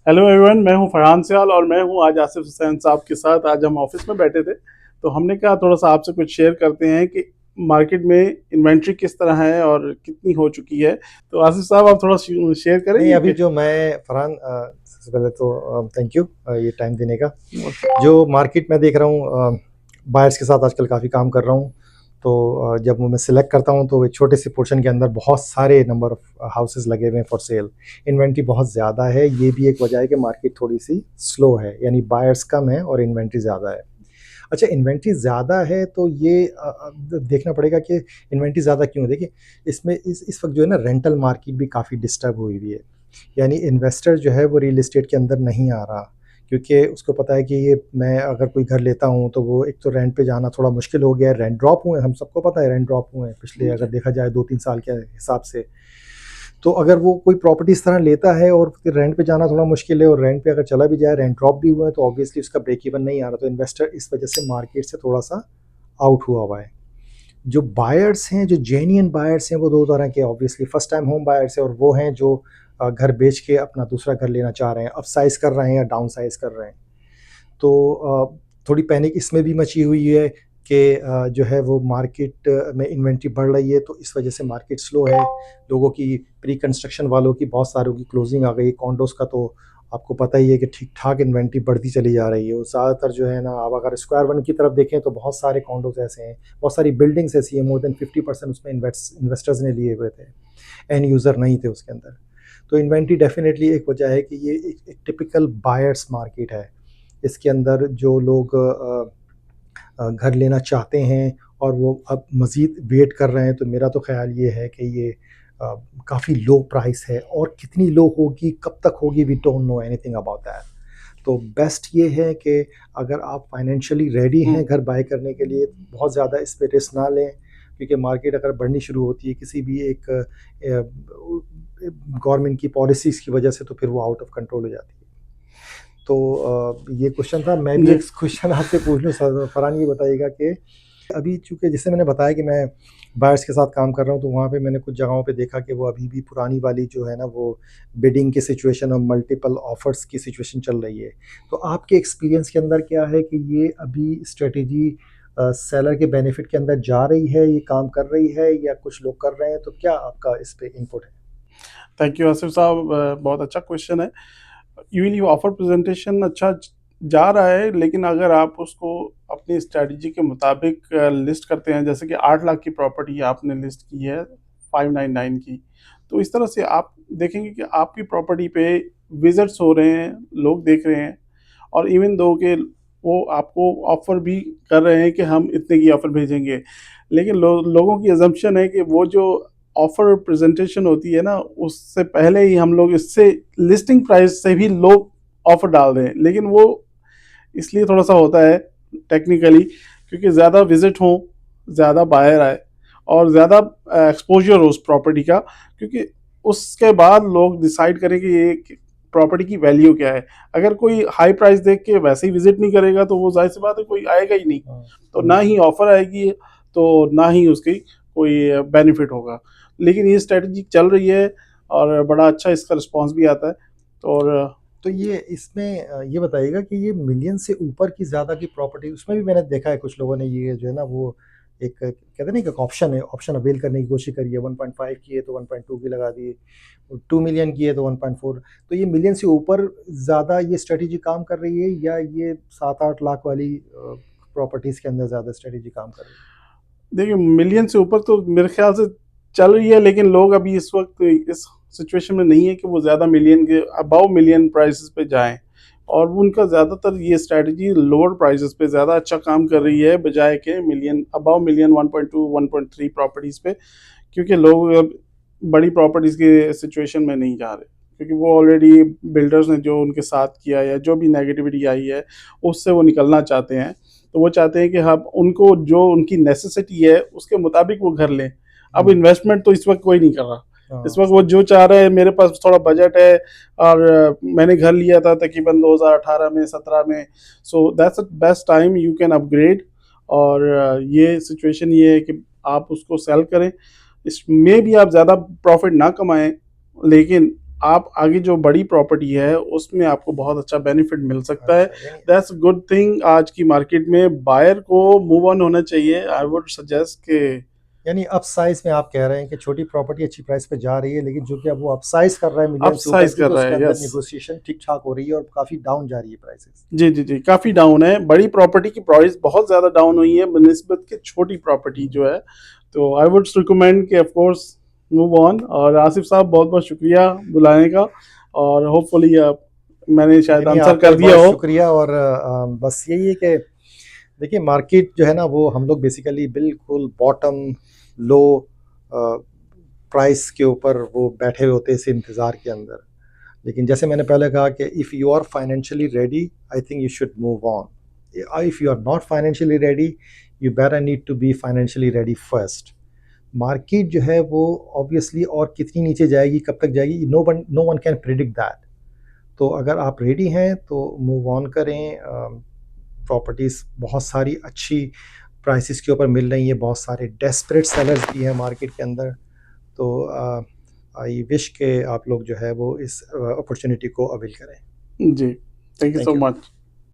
Hello everyone, मैं हूं फरहान सियाल और मैं हूं आज आसिफ हुसैन साहब के साथ। आज हम ऑफिस में बैठे थे तो हमने कहा थोड़ा सा आपसे कुछ शेयर करते हैं कि मार्केट में इन्वेंट्री किस तरह है और कितनी हो चुकी है। तो आसिफ साहब, आप थोड़ा शेयर नहीं, करेंगे अभी कि जो मैं फरहान, सबसे पहले तो थैंक यू ये टाइम देने का। जो मार्केट में देख रहा हूँ, बायर्स के साथ आजकल काफ़ी काम कर रहा हूँ। तो जब वो मैं सिलेक्ट करता हूँ तो एक छोटे से पोर्शन के अंदर बहुत सारे नंबर ऑफ हाउसेस लगे हुए हैं फॉर सेल। इन्वेंट्री बहुत ज़्यादा है, ये भी एक वजह है कि मार्केट थोड़ी सी स्लो है, यानी बायर्स कम है और इन्वेंट्री ज़्यादा है। अच्छा, इन्वेंट्री ज़्यादा है तो ये देखना पड़ेगा कि इन्वेंट्री ज़्यादा क्यों है। देखिए, इसमें इस वक्त जो है ना, रेंटल मार्केट भी काफ़ी डिस्टर्ब हुई हुई है। यानी इन्वेस्टर जो है वो रियल एस्टेट के अंदर नहीं आ रहा, क्योंकि उसको पता है कि ये मैं अगर कोई घर लेता हूँ तो वो एक तो रेंट पे जाना थोड़ा मुश्किल हो गया है। रेंट ड्रॉप हुए हैं, हम सबको पता है रेंट ड्रॉप हुए हैं पिछले, अगर देखा जाए 2-3 साल के हिसाब से। तो अगर वो कोई प्रॉपर्टी इस तरह लेता है और फिर रेंट पे जाना थोड़ा मुश्किल है, और रेंट पे अगर चला भी जाए, रेंट ड्रॉप भी हुआ है, तो ऑब्वियसली उसका ब्रेक इवन नहीं आ रहा। तो इन्वेस्टर इस वजह से मार्केट से थोड़ा सा आउट हुआ हुआ है। जो बायर्स हैं, जो जेन्युइन बायर्स हैं, वो दो तरह के, obviously first time home buyers है, और वो हैं जो घर बेच के अपना दूसरा घर लेना चाह रहे हैं, अप साइज कर रहे हैं या डाउन साइज कर रहे हैं। तो थोड़ी पैनिक इसमें भी मची हुई है कि जो है वो मार्केट में इन्वेंट्री बढ़ रही है, तो इस वजह से मार्केट स्लो है। लोगों की, प्री कंस्ट्रक्शन वालों की बहुत सारों की क्लोजिंग आ गई। कॉन्डोज का तो आपको पता ही है कि ठीक ठाक इन्वेंट्री बढ़ती चली जा रही है। वो ज़्यादातर जो है ना, आप अगर स्क्वायर वन की तरफ देखें तो बहुत सारे कॉन्डोज ऐसे हैं, बहुत सारी बिल्डिंग्स ऐसी हैं, मोर देन 50% उसमें इन्वेस्टर्स ने लिए हुए थे, एंड यूज़र नहीं थे उसके अंदर। तो इन्वेंट्री डेफिनेटली एक वजह है कि ये एक टिपिकल बायर्स मार्केट है। इसके अंदर जो लोग घर लेना चाहते हैं और वो अब मज़ीद वेट कर रहे हैं, तो मेरा तो ख़्याल ये है कि ये काफ़ी लो प्राइस है, और कितनी लो होगी, कब तक होगी, we don't know anything about that. तो बेस्ट ये है कि अगर आप फाइनेंशियली रेडी हैं घर बाय करने के लिए, बहुत ज़्यादा इस पे रिस्क ना लें, क्योंकि मार्केट अगर बढ़नी शुरू होती है किसी भी एक गवर्नमेंट की पॉलिसीज़ की वजह से, तो फिर वो आउट ऑफ कंट्रोल हो जाती है। तो ये क्वेश्चन था। मैं भी जी। एक क्वेश्चन आपसे पूछ लूँ फरहान, ये बताइएगा कि अभी चूँकि जैसे मैंने बताया कि मैं बायर्स के साथ काम कर रहा हूँ, तो वहाँ पे मैंने कुछ जगहों पे देखा कि वो अभी भी पुरानी वाली जो है ना, वो बिडिंग की सिचुएशन और मल्टीपल ऑफर्स की सिचुएशन चल रही है। तो आपके एक्सपीरियंस के अंदर क्या है कि ये अभी स्ट्रेटेजी सेलर के बेनिफिट के अंदर जा रही है, ये काम कर रही है, या कुछ लोग कर रहे हैं? तो क्या आपका इस पे इनपुट है? थैंक यू आसिफ साहब, बहुत अच्छा क्वेश्चन है। यूजली ऑफर प्रेजेंटेशन अच्छा जा रहा है, लेकिन अगर आप उसको अपनी स्ट्रैटेजी के मुताबिक लिस्ट करते हैं, जैसे कि 8 लाख की प्रॉपर्टी आपने लिस्ट की है 599 की, तो इस तरह से आप देखेंगे कि आपकी प्रॉपर्टी पे विजिट्स हो रहे हैं, लोग देख रहे हैं, और इवन दो के वो आपको ऑफर भी कर रहे हैं कि हम इतने की ऑफर भेजेंगे। लेकिन लोगों की अजम्पशन है कि वो जो ऑफर प्रेजेंटेशन होती है ना, उससे पहले ही हम लोग इससे लिस्टिंग प्राइस से भी लोग ऑफर डाल दें। लेकिन वो इसलिए थोड़ा सा होता है टेक्निकली, क्योंकि ज़्यादा विजिट हो, ज़्यादा बायर आए और ज़्यादा एक्सपोजर हो उस प्रॉपर्टी का, क्योंकि उसके बाद लोग डिसाइड करें कि ये प्रॉपर्टी की वैल्यू क्या है। अगर कोई हाई प्राइस देख के वैसे ही विजिट नहीं करेगा तो वो जाहिर सी बात है कोई आएगा ही नहीं। हाँ, तो ना ही ऑफर आएगी, तो ना ही उसकी कोई बेनिफिट होगा। लेकिन ये स्ट्रेटजी चल रही है और बड़ा अच्छा इसका रिस्पॉन्स भी आता है। तो और तो ये इसमें ये बताइएगा कि ये मिलियन से ऊपर की ज़्यादा की प्रॉपर्टी, उसमें भी मैंने देखा है कुछ लोगों ने ये जो है ना, वो एक कहते हैं ना, एक ऑप्शन है, ऑप्शन अवेल करने की कोशिश करी है। 1.5 की है तो 1.2 की लगा दी, 2 मिलियन की है तो 1.4। तो ये मिलियन से ऊपर ज़्यादा ये स्ट्रेटेजी काम कर रही है, या ये 7-8 लाख वाली प्रॉपर्टीज़ के अंदर ज़्यादा स्ट्रेटेजी काम कर रही है? देखिए, मिलियन से ऊपर तो मेरे ख्याल से चल रही है, लेकिन लोग अभी इस वक्त इस सिचुएशन में नहीं है कि वो ज़्यादा मिलियन के अबव मिलियन प्राइसेस पे जाएं। और उनका ज़्यादातर ये स्ट्रैटेजी लोअर प्राइसेस पे ज़्यादा अच्छा काम कर रही है, बजाय के मिलियन अबव मिलियन 1.2 1.3 प्रॉपर्टीज़ पे। क्योंकि लोग अब बड़ी प्रॉपर्टीज़ के सिचुएशन में नहीं जा रहे, क्योंकि वो ऑलरेडी बिल्डर्स ने जो उनके साथ किया या जो भी नेगेटिविटी आई है उससे वो निकलना चाहते हैं। तो वो चाहते हैं कि हम उनको जो उनकी नेसेसिटी है उसके मुताबिक वो घर लें। अब हम्म। इन्वेस्टमेंट तो इस वक्त कोई नहीं कर रहा। इस हाँ। वक्त वो जो चाह रहे हैं, मेरे पास थोड़ा बजट है और मैंने घर लिया था तकरीबन 2018 में 17 में, so that's the best time you can upgrade. और ये सिचुएशन ये है कि आप उसको सेल करें। इसमें भी आप ज़्यादा प्रॉफिट ना कमाएं, लेकिन आप आगे जो बड़ी प्रॉपर्टी है उसमें आपको बहुत अच्छा बेनिफिट मिल सकता है। अच्छा, यानी दैट्स गुड थिंग। आज की मार्केट में बायर को मूव ऑन होना चाहिए। आई वुड सजेस्ट कि यानी अप साइज में आप कह रहे हैं कि छोटी प्रॉपर्टी अच्छी प्राइस पे जा रही है, लेकिन जो कि अब वो अप साइज कर रहा है मिलियन से ऊपर अपसाइज की, कर तो रहा उसके है। अंदर यस। नेगोशिएशन ठीक ठाक हो रही है और काफ़ी डाउन जा रही है प्राइसेस। जी, जी, जी, काफ़ी डाउन है। बड़ी प्रॉपर्टी की प्राइस बहुत ज़्यादा डाउन हुई है बनिस्बत के छोटी प्रॉपर्टी जो है। तो आई वुड रिकमेंड कि ऑफ कोर्स मूव ऑन। और आसिफ साहब बहुत-बहुत शुक्रिया बुलाने का, और होपफुली मैंने नहीं शायद नहीं, आंसर आपका कर भी दिया बहुत हो। शुक्रिया। और बस यही है कि देखिए मार्केट जो है ना, वो हम लोग बेसिकली बिल्कुल बॉटम लो प्राइस के ऊपर वो बैठे हुए होते हैं इस इंतज़ार के अंदर। लेकिन जैसे मैंने पहले कहा कि if you are financially ready, I think you should move on. If you are not financially ready, you better need to be financially ready first. Market जो है वो ऑब्वियसली और कितनी नीचे जाएगी, कब तक जाएगी, no one can predict that. तो अगर आप रेडी हैं तो मूव ऑन करें। प्रॉपर्टीज़ बहुत सारी अच्छी प्राइसेस के ऊपर मिल रही हैं, बहुत सारे डेस्परेट सेलर्स भी हैं मार्केट के अंदर। तो आई विश के आप लोग जो है वो इस अपॉर्चुनिटी को अवेल करें। जी, thank you so thank you. Much.